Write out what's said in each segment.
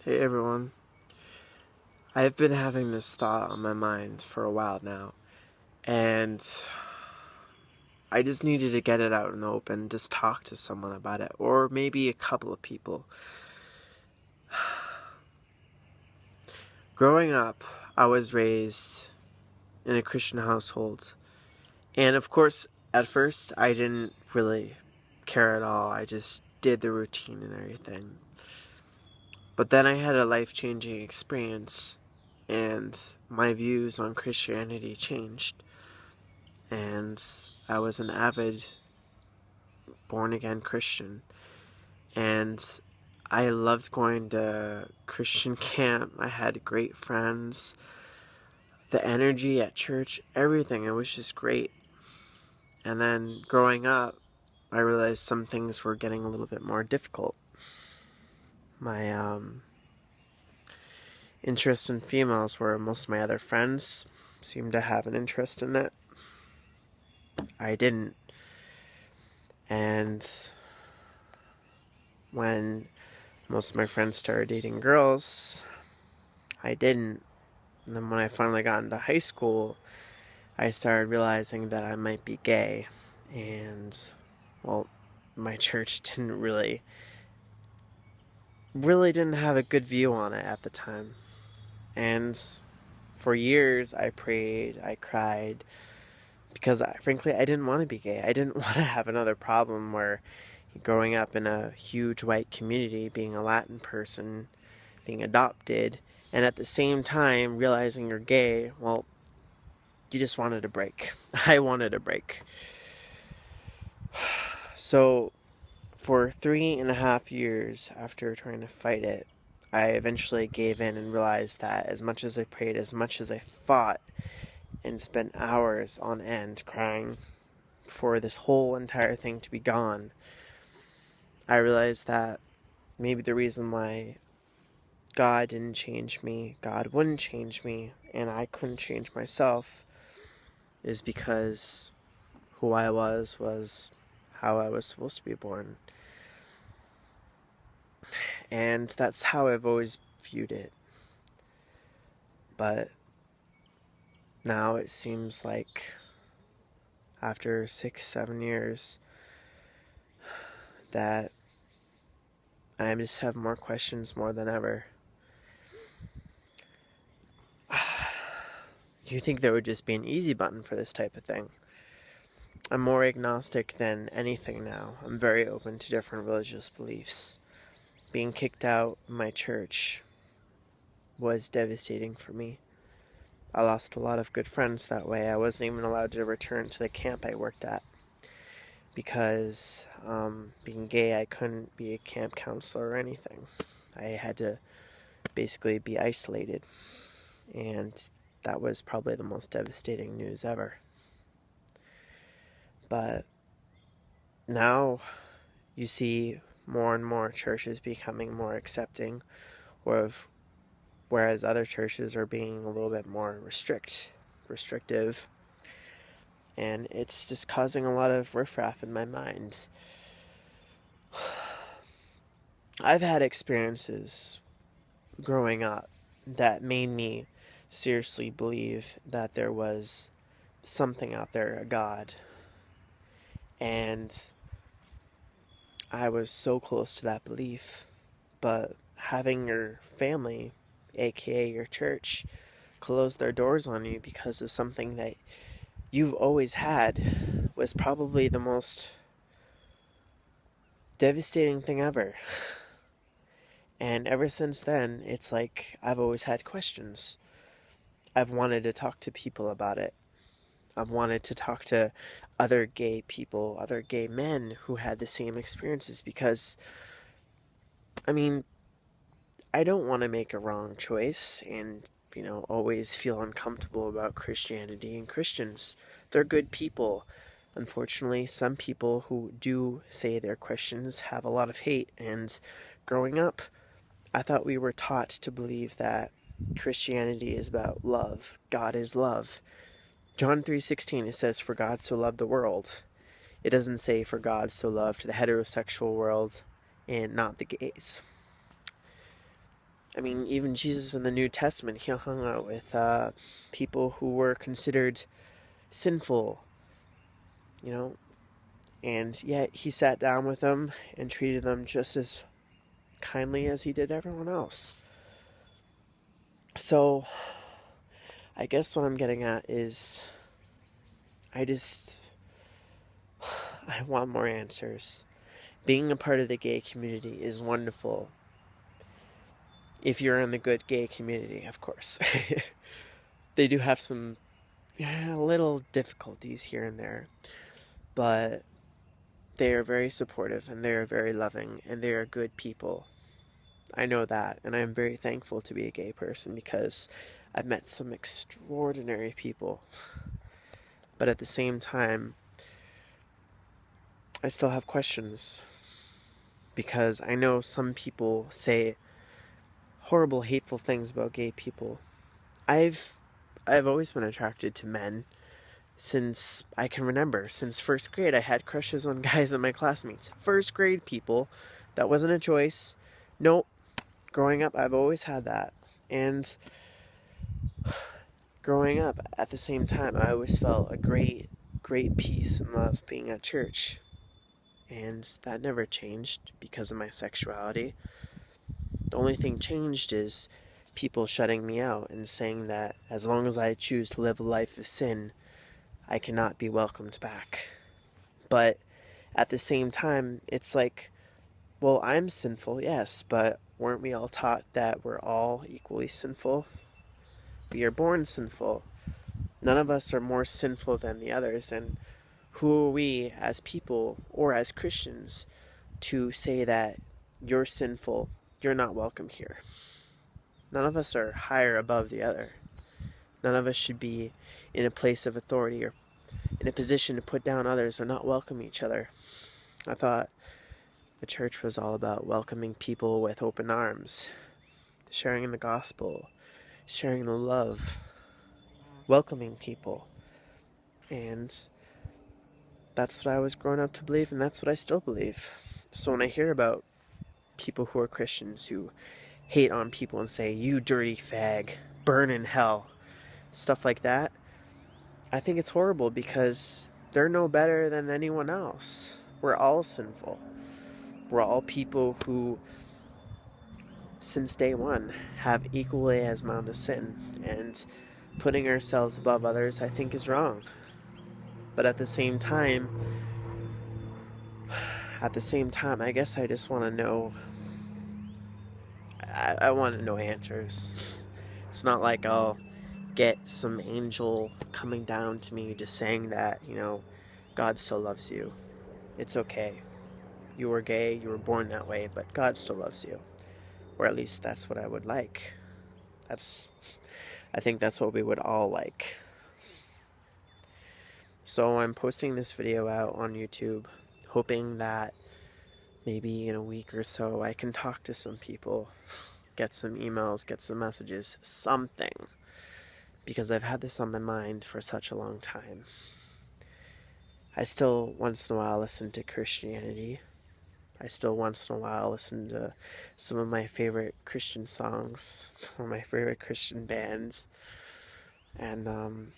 Hey everyone. I've been having this thought on my mind for a while now, and I just needed to get it out in the open, just talk to someone about it, or maybe a couple of people. Growing up, I was raised in a Christian household, and of course, at first, I didn't really care at all. I just did the routine and everything. But then I had a life-changing experience, and my views on Christianity changed. And I was an avid born again Christian, and I loved going to Christian camp. I had great friends, the energy at church, everything. It was just great. And then growing up, I realized some things were getting a little bit more difficult. My interest in females, where most of my other friends seemed to have an interest in it, I didn't. And when most of my friends started dating girls, I didn't. And then when I finally got into high school, I started realizing that I might be gay. And, well, my church really didn't have a good view on it at the time. And for years, I prayed, I cried, because frankly, I didn't want to be gay. I didn't want to have another problem where growing up in a huge white community, being a Latin person, being adopted, and at the same time realizing you're gay, well, you just wanted a break. I wanted a break. So, for 3.5 years after trying to fight it, I eventually gave in and realized that as much as I prayed, as much as I fought, and spent hours on end crying for this whole entire thing to be gone, I realized that maybe the reason why God didn't change me, God wouldn't change me, and I couldn't change myself is because who I was how I was supposed to be born. And that's how I've always viewed it. But now it seems like after 6, 7 years that I just have more questions more than ever. You think there would just be an easy button for this type of thing? I'm more agnostic than anything now. I'm very open to different religious beliefs. Being kicked out of my church was devastating for me. I lost a lot of good friends that way. I wasn't even allowed to return to the camp I worked at because being gay, I couldn't be a camp counselor or anything. I had to basically be isolated, and that was probably the most devastating news ever. But now you see more and more churches becoming more accepting, whereas other churches are being a little bit more restrictive, and it's just causing a lot of riffraff in my mind. I've had experiences growing up that made me seriously believe that there was something out there, a God, and I was so close to that belief. But having your family, aka your church, close their doors on you because of something that you've always had was probably the most devastating thing ever. And ever since then, it's like I've always had questions. I've wanted to talk to people about it. I've wanted to talk to other gay people, other gay men who had the same experiences because, I mean, I don't want to make a wrong choice and, always feel uncomfortable about Christianity and Christians. They're good people. Unfortunately, some people who do say they're Christians have a lot of hate, and growing up, I thought we were taught to believe that Christianity is about love. God is love. John 3:16, it says, "For God so loved the world." It doesn't say, "For God so loved the heterosexual world and not the gays." I mean, even Jesus in the New Testament, he hung out with people who were considered sinful, you know, and yet he sat down with them and treated them just as kindly as he did everyone else. So, I guess what I'm getting at is I want more answers. Being a part of the gay community is wonderful. If you're in the good gay community, of course. They do have some little difficulties here and there, but they are very supportive and they are very loving and they are good people. I know that, and I'm very thankful to be a gay person because I've met some extraordinary people. But at the same time, I still have questions because I know some people say horrible, hateful things about gay people. I've always been attracted to men since I can remember. Since first grade, I had crushes on guys in my classmates. First grade people, that wasn't a choice. Nope. Growing up, I've always had that. And growing up, at the same time, I always felt a great peace and love being at church. And that never changed because of my sexuality. The only thing changed is people shutting me out and saying that as long as I choose to live a life of sin, I cannot be welcomed back. But at the same time, it's like, well, I'm sinful, yes, but weren't we all taught that we're all equally sinful? We are born sinful. None of us are more sinful than the others, and who are we as people or as Christians to say that you're sinful, you're not welcome here? None of us are higher above the other. None of us should be in a place of authority or in a position to put down others or not welcome each other. I thought the church was all about welcoming people with open arms, sharing the gospel, sharing the love, welcoming people. And that's what I was growing up to believe, and that's what I still believe. So when I hear about people who are Christians who hate on people and say, you dirty fag, burn in hell, stuff like that, I think it's horrible because they're no better than anyone else. We're all sinful. We're all people who, since day one, have equally as amount of sin. And putting ourselves above others, I think, is wrong. But at the same time, I guess I just want to know. I want to know answers. It's not like I'll get some angel coming down to me just saying that, God still loves you. It's okay. You were gay, you were born that way, but God still loves you. Or at least that's what I would like. I think that's what we would all like. So I'm posting this video out on YouTube, hoping that maybe in a week or so I can talk to some people, get some emails, get some messages, something. Because I've had this on my mind for such a long time. I still once in a while listen to Christianity. I still once in a while listen to some of my favorite Christian songs or my favorite Christian bands. And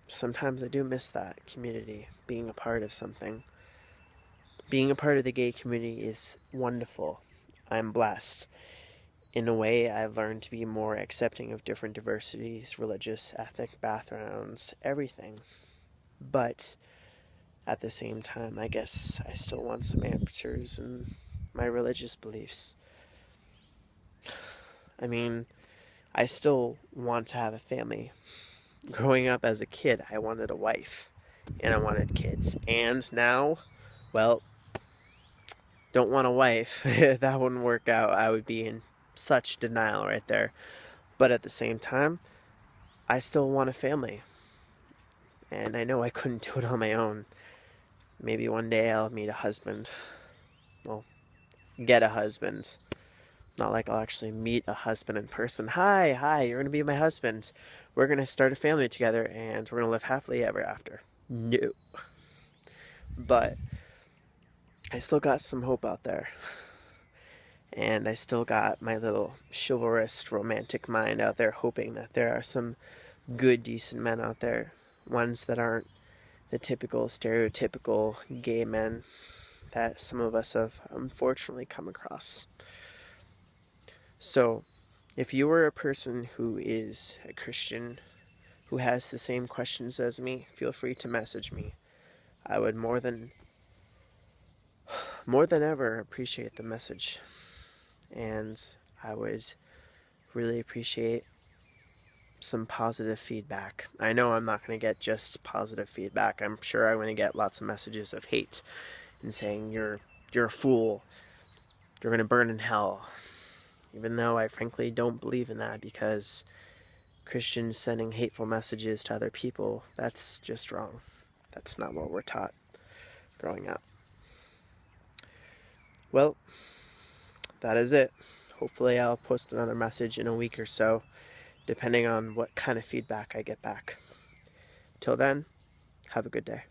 sometimes I do miss that community, being a part of something. Being a part of the gay community is wonderful. I'm blessed. In a way, I've learned to be more accepting of different diversities, religious, ethnic backgrounds, everything. But at the same time, I guess I still want some answers in my religious beliefs. I mean, I still want to have a family. Growing up as a kid, I wanted a wife, and I wanted kids. And now, well, don't want a wife. That wouldn't work out. I would be in such denial right there. But at the same time, I still want a family. And I know I couldn't do it on my own. Maybe one day I'll meet a husband. Well, get a husband. Not like I'll actually meet a husband in person. Hi, you're going to be my husband. We're going to start a family together and we're going to live happily ever after. No. But I still got some hope out there. And I still got my little chivalrous romantic mind out there hoping that there are some good, decent men out there. Ones that aren't the typical, stereotypical gay men that some of us have unfortunately come across. So, if you were a person who is a Christian, who has the same questions as me, feel free to message me. I would more than ever appreciate the message. And I would really appreciate some positive feedback. I know I'm not going to get just positive feedback. I'm sure I'm going to get lots of messages of hate and saying you're a fool. You're going to burn in hell. Even though I frankly don't believe in that, because Christians sending hateful messages to other people, that's just wrong. That's not what we're taught growing up. Well, that is it. Hopefully I'll post another message in a week or so, depending on what kind of feedback I get back. Till then, have a good day.